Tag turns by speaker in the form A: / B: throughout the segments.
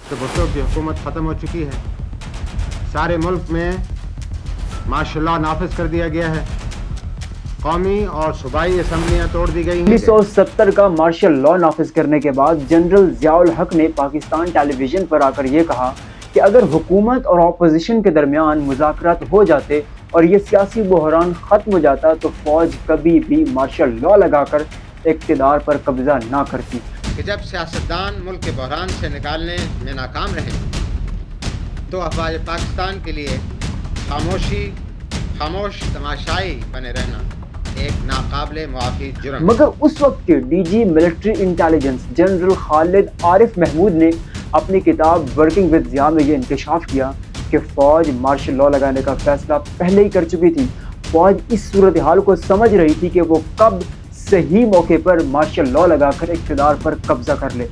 A: تو بھٹو کی حکومت ختم ہو چکی ہے. سارے ملک میں مارشل لا نافذ کر دیا گیا ہے. قومی اور صوبائی اسمبلیاں توڑ دی گئی ہیں.
B: 1970 کا مارشل لا نافذ کرنے کے بعد جنرل ضیاء الحق نے پاکستان ٹیلی ویژن پر آ کر یہ کہا کہ اگر حکومت اور اپوزیشن کے درمیان مذاکرات ہو جاتے اور یہ سیاسی بحران ختم ہو جاتا تو فوج کبھی بھی مارشل لا لگا کر اقتدار پر قبضہ نہ کرتی.
A: کہ جب سیاستدان ملک کے بحران سے نکالنے میں ناکام رہے تو افواج پاکستان کے لیے خاموش تماشائی بنے رہنا ایک ناقابل معافی جرم.
B: مگر اس وقت کے D G military intelligence general Khalid Arif Mahmood نے اپنی کتاب ورکنگ ود ضیاء میں یہ انکشاف کیا کہ فوج مارشل لا لگانے کا فیصلہ پہلے ہی کر چکی تھی. فوج اس صورتحال کو سمجھ رہی تھی کہ وہ کب صحیح موقع پر مارشل لا لگا کر اقتدار پر قبضہ کر لے.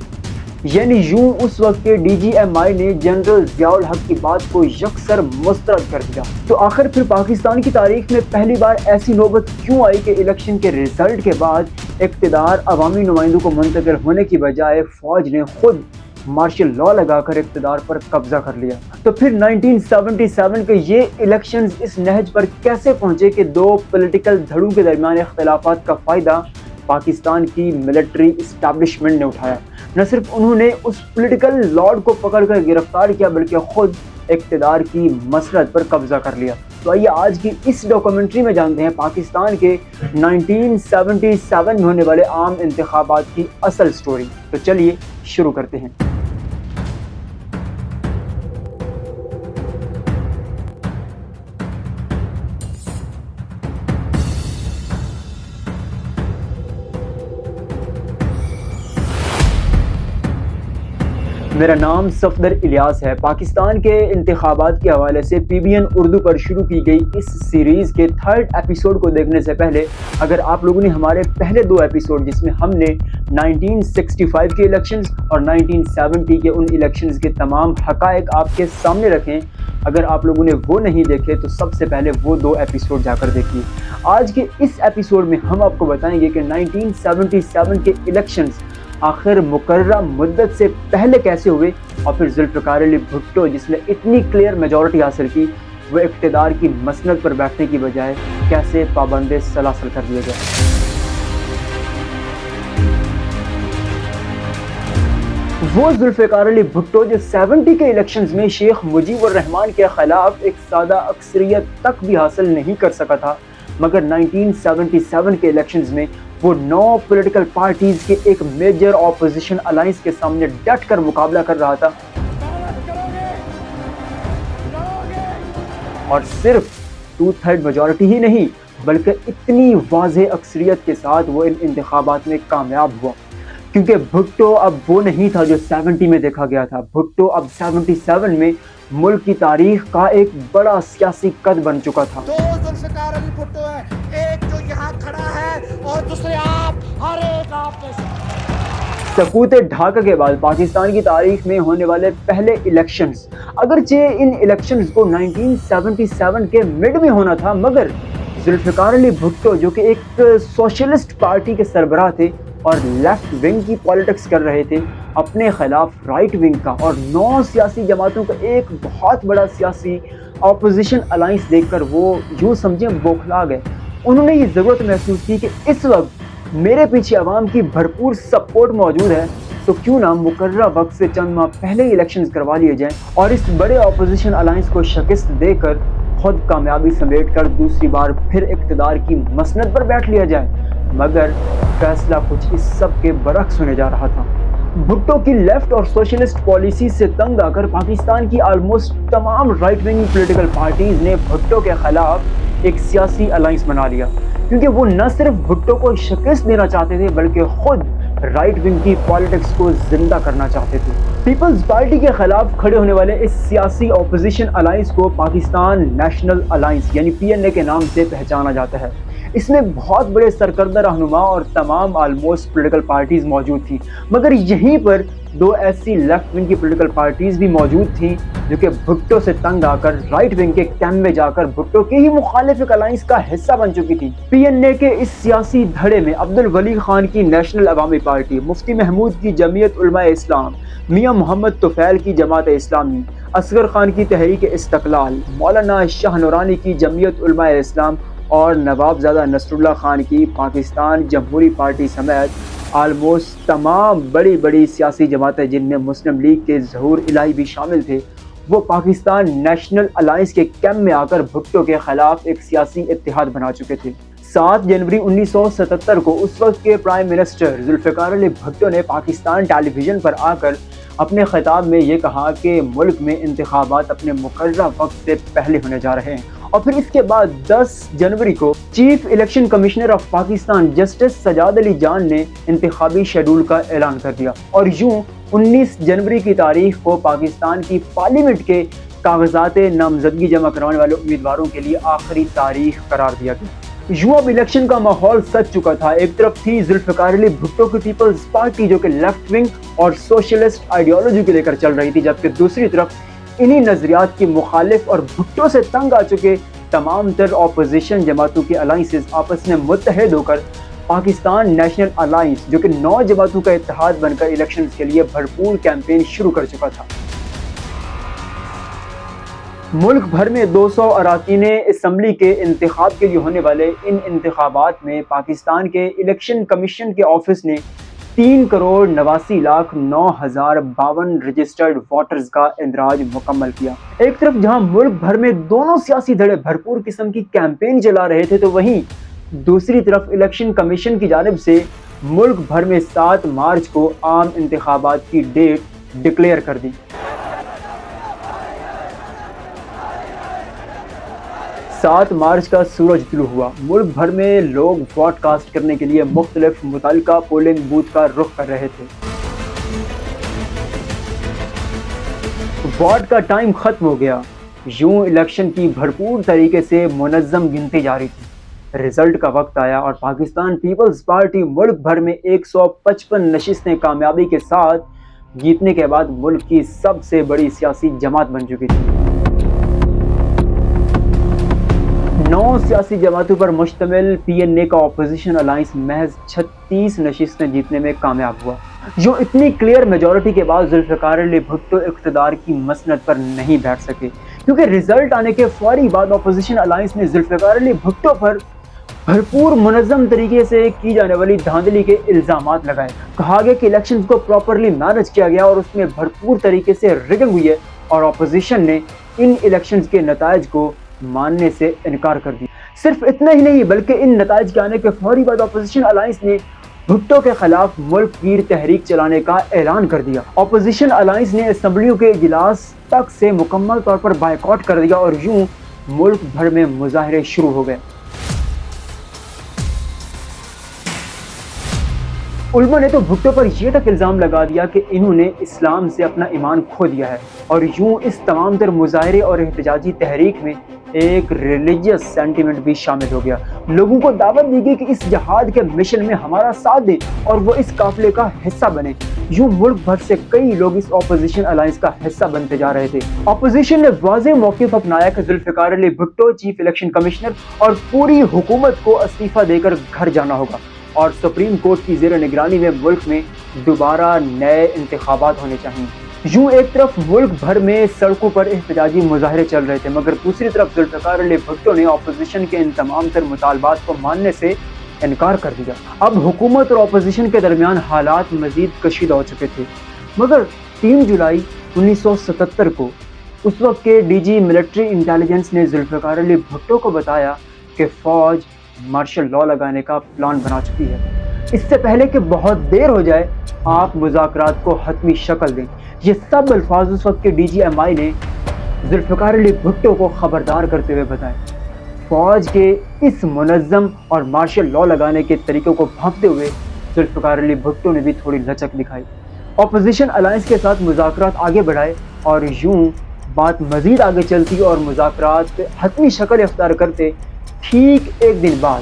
B: یعنی یوں اس وقت کے ڈی جی ایم آئی نے جنرل ضیاء الحق کی بات کو یکسر مسترد کر دیا. تو آخر پھر پاکستان کی تاریخ میں پہلی بار ایسی نوبت کیوں آئی کہ الیکشن کے رزلٹ کے بعد اقتدار عوامی نمائندوں کو منتقل ہونے کی بجائے فوج نے خود مارشل لا لگا کر اقتدار پر قبضہ کر لیا. تو پھر 1977 کے یہ الیکشنز اس نہج پر کیسے پہنچے کہ دو پولیٹیکل دھڑوں کے درمیان اختلافات کا فائدہ پاکستان کی ملٹری اسٹیبلشمنٹ نے اٹھایا. نہ صرف انہوں نے اس پولیٹیکل لارڈ کو پکڑ کر گرفتار کیا بلکہ خود اقتدار کی مسرت پر قبضہ کر لیا. تو آئیے آج کی اس ڈاکومنٹری میں جانتے ہیں پاکستان کے 1977 میں ہونے والے عام انتخابات کی اصل سٹوری. تو چلیے شروع کرتے ہیں. میرا نام صفدر الیاس ہے. پاکستان کے انتخابات کے حوالے سے پی بی این اردو پر شروع کی گئی اس سیریز کے 3rd ایپیسوڈ کو دیکھنے سے پہلے اگر آپ لوگوں نے ہمارے پہلے 2 ایپیسوڈ جس میں ہم نے 1965 کے الیکشنز اور 1970 کے ان الیکشنز کے تمام حقائق آپ کے سامنے رکھیں، اگر آپ لوگوں نے وہ نہیں دیکھے تو سب سے پہلے وہ 2 ایپیسوڈ جا کر دیکھیے. آج کے اس ایپیسوڈ میں ہم آپ کو بتائیں گے کہ 1977 کے الیکشنز آخر مقررہ مدت سے پہلے کیسے ہوئے اور پھر ذوالفقار علی بھٹو جس نے اتنی کلیئر میجورٹی حاصل کی وہ اقتدار کی مسند پر بیٹھنے کی بجائے کیسے پابند سلاسل کر دیا گیا. وہ ذوالفقار علی بھٹو جو 70 کے الیکشنز میں شیخ مجیب الرحمان کے خلاف ایک سادہ اکثریت تک بھی حاصل نہیں کر سکا تھا، مگر 1977 کے الیکشنز میں وہ 9 پولیٹیکل پارٹیز کے ایک میجر اپوزیشن الائنس کے سامنے ڈٹ کر مقابلہ کر رہا تھا اور صرف 2/3 میجورٹی ہی نہیں بلکہ اتنی واضح اکثریت کے ساتھ وہ ان انتخابات میں کامیاب ہوا. کیونکہ بھٹو اب وہ نہیں تھا جو 70 میں دیکھا گیا تھا. بھٹو اب 77 میں ملک کی تاریخ کا ایک بڑا سیاسی قد بن چکا تھا.
C: دو ذوالفقار علی بھٹو ہے، ایک جو یہاں کھڑا ہے اور دوسرے آپ، ہر ایک آپ میں سے.
B: سقوط ڈھاکہ کے بعد پاکستان کی تاریخ میں ہونے والے پہلے الیکشنز، اگرچہ ان الیکشنز کو 1977 کے مڈ میں ہونا تھا، مگر ذوالفقار علی بھٹو جو کہ ایک سوشلسٹ پارٹی کے سربراہ تھے اور لیفٹ ونگ کی پالیٹکس کر رہے تھے، اپنے خلاف رائٹ ونگ کا اور 9 سیاسی جماعتوں کا ایک بہت بڑا سیاسی اپوزیشن الائنس دیکھ کر وہ یوں سمجھیں بوکھلا گئے. انہوں نے یہ ضرورت محسوس کی کہ اس وقت میرے پیچھے عوام کی بھرپور سپورٹ موجود ہے تو کیوں نہ مقررہ وقت سے چند ماہ پہلے الیکشنز کروا لیے جائیں اور اس بڑے اپوزیشن الائنس کو شکست دے کر خود کامیابی سمیٹ کر دوسری بار پھر اقتدار کی مسند پر بیٹھ لیا جائے. مگر فیصلہ کچھ اس سب کے برعکس ہونے جا رہا تھا. بھٹو کی لیفٹ اور سوشلسٹ پالیسی سے تنگ آ کر پاکستان کی آلموسٹ تمام رائٹ ونگ پولیٹیکل پارٹیز نے بھٹو کے خلاف ایک سیاسی الائنس بنا لیا، کیونکہ وہ نہ صرف بھٹو کو شکست دینا چاہتے تھے بلکہ خود رائٹ ونگ کی پالیٹکس کو زندہ کرنا چاہتے تھے. پیپلز پارٹی کے خلاف کھڑے ہونے والے اس سیاسی اپوزیشن الائنس کو پاکستان نیشنل الائنس یعنی PNA کے نام سے پہچانا جاتا ہے. اس میں بہت بڑے سرکردہ رہنما اور تمام آلموسٹ پولیٹیکل پارٹیز موجود تھیں، مگر یہیں پر دو ایسی لیفٹ ونگ کی پولیٹیکل پارٹیز بھی موجود تھیں جو کہ بھٹو سے تنگ آ کر رائٹ ونگ کے کیمپ میں جا کر بھٹو کے ہی مخالف ایک الائنس کا حصہ بن چکی تھی۔ پی این اے کے اس سیاسی دھڑے میں عبدالولی خان کی نیشنل عوامی پارٹی، مفتی محمود کی جمعیت علماء اسلام، میاں محمد طفیل کی جماعت اسلامی، اصغر خان کی تحریک استقلال، مولانا شاہ نورانی کی جمعیت علماء اسلام اور نوابزادہ نصر اللہ خان کی پاکستان جمہوری پارٹی سمیت آلموسٹ تمام بڑی بڑی سیاسی جماعتیں جن میں مسلم لیگ کے ظہور الہی بھی شامل تھے، وہ پاکستان نیشنل الائنس کے کیمپ میں آ کر بھٹو کے خلاف ایک سیاسی اتحاد بنا چکے تھے۔ 7 جنوری 1977 کو اس وقت کے پرائم منسٹر ذوالفقار علی بھٹو نے پاکستان ٹیلی ویژن پر آ کر اپنے خطاب میں یہ کہا کہ ملک میں انتخابات اپنے مقررہ وقت سے پہلے ہونے جا رہے ہیں، اور پھر اس کے بعد 10 جنوری کو chief election commissioner of Pakistan justice Sajjad Ali Jan نے انتخابی شیڈول کا اعلان کر دیا، اور یوں 19 جنوری کی تاریخ کو پاکستان کی پارلیمنٹ کے کاغذات نامزدگی جمع کروانے والے امیدواروں کے لیے آخری تاریخ قرار دیا گیا۔ یوں اب الیکشن کا ماحول سج چکا تھا۔ ایک طرف تھی ذوالفقار علی بھٹو کی پیپلز پارٹی جو کہ لیفٹ ونگ اور سوشلسٹ آئیڈیالوجی کو لے کر چل رہی تھی، جبکہ دوسری طرف انہی نظریات کی مخالف اور بھٹو سے تنگ آ چکے تمام تر اپوزیشن جماعتوں کے الائنسز آپس میں متحد ہو کر پاکستان نیشنل الائنس جو کہ 9 جماعتوں کا اتحاد بن کر الیکشنز کے لیے بھرپور کیمپین شروع کر چکا تھا۔ ملک بھر میں 200 اراکین اسمبلی کے انتخاب کے لیے ہونے والے ان انتخابات میں پاکستان کے الیکشن کمیشن کے آفس نے 3,89,09,052 رجسٹرڈ ووٹرز کا اندراج مکمل کیا۔ ایک طرف جہاں ملک بھر میں دونوں سیاسی دھڑے بھرپور قسم کی کیمپین چلا رہے تھے، تو وہیں دوسری طرف الیکشن کمیشن کی جانب سے ملک بھر میں 7 مارچ کو عام انتخابات کی ڈیٹ ڈکلیئر کر دی۔ 7 مارچ کا سورج طلوع ہوا۔ ملک بھر میں لوگ ووٹ کاسٹ کرنے کے لیے مختلف متعلقہ پولنگ بوتھ کا رخ کر رہے تھے۔ ووٹ کا ٹائم ختم ہو گیا، یوں الیکشن کی بھرپور طریقے سے منظم گنتی جاری تھی۔ رزلٹ کا وقت آیا اور پاکستان پیپلز پارٹی ملک بھر میں 155 نشستیں کامیابی کے ساتھ جیتنے کے بعد ملک کی سب سے بڑی سیاسی جماعت بن چکی تھی۔ 9 سیاسی جماعتوں پر مشتمل پی این اے کا اپوزیشن الائنس محض 36 نشستیں جیتنے میں کامیاب ہوا، جو اتنی کلیئر میجورٹی کے بعد ذوالفقار علی بھٹو اقتدار کی مسند پر نہیں بیٹھ سکے، کیونکہ رزلٹ آنے کے فوری بعد اپوزیشن الائنس نے ذوالفقار علی بھٹو پر بھرپور منظم طریقے سے کی جانے والی دھاندلی کے الزامات لگائے۔ کہا گیا کہ الیکشنز کو پراپرلی مینج کیا گیا اور اس میں بھرپور طریقے سے ریگنگ ہوئی ہے، اور اپوزیشن نے ان الیکشنز کے نتائج کو ماننے سے انکار کر دیا۔ صرف اتنا ہی نہیں بلکہ ان نتائج کے آنے کے فوری بعد اپوزیشن الائنس نے بھٹو کے خلاف ملک گیر تحریک چلانے کا اعلان کر دیا۔ اپوزیشن الائنس نے اسمبلیوں کے اجلاس تک سے مکمل طور پر بائیکاٹ کر دیا، اور یوں ملک بھر میں مظاہرے شروع ہو گئے۔ علماء نے تو بھٹو پر یہ تک الزام لگا دیا کہ انہوں نے اسلام سے اپنا ایمان کھو دیا ہے، اور یوں اس تمام تر مظاہرے اور احتجاجی تحریک میں ایک ریلیجیس سینٹیمنٹ بھی شامل ہو گیا۔ لوگوں کو دعوت دی گئی کہ اس جہاد کے مشن میں ہمارا ساتھ دیں اور وہ اس قافلے کا حصہ بنے۔ یوں ملک بھر سے کئی لوگ اس اپوزیشن الائنس کا حصہ بنتے جا رہے تھے۔ اپوزیشن نے واضح موقف اپنایا کہ Zulfiqar Ali Bhutto chief election commissioner اور پوری حکومت کو استعفیٰ دے کر گھر جانا ہوگا، اور سپریم کورٹ کی زیر نگرانی میں ملک میں دوبارہ نئے انتخابات ہونے چاہیے۔ یوں ایک طرف ملک بھر میں سڑکوں پر احتجاجی مظاہرے چل رہے تھے، مگر دوسری طرف ذوالفقار علی بھٹو نے اپوزیشن کے ان تمام تر مطالبات کو ماننے سے انکار کر دیا۔ اب حکومت اور اپوزیشن کے درمیان حالات مزید کشیدہ ہو چکے تھے، مگر 3 جولائی 1977 کو اس وقت کے ڈی جی ملٹری انٹیلیجنس نے ذوالفقار علی بھٹو کو بتایا کہ فوج مارشل لاء لگانے کا پلان بنا چکی ہے۔ اس سے پہلے کہ بہت دیر ہو جائے آپ مذاکرات کو حتمی شکل دیں۔ یہ سب الفاظ اس وقت کے ڈی جی ایم آئی نے ذوالفقار علی بھٹو کو خبردار کرتے ہوئے بتائے۔ فوج کے اس منظم اور مارشل لاء لگانے کے طریقوں کو بھانپتے ہوئے ذوالفقار علی بھٹو نے بھی تھوڑی لچک دکھائی، اپوزیشن الائنس کے ساتھ مذاکرات آگے بڑھائے، اور یوں بات مزید آگے چلتی اور مذاکرات حتمی شکل اختیار کرتے ٹھیک ایک دن بعد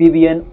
B: PBN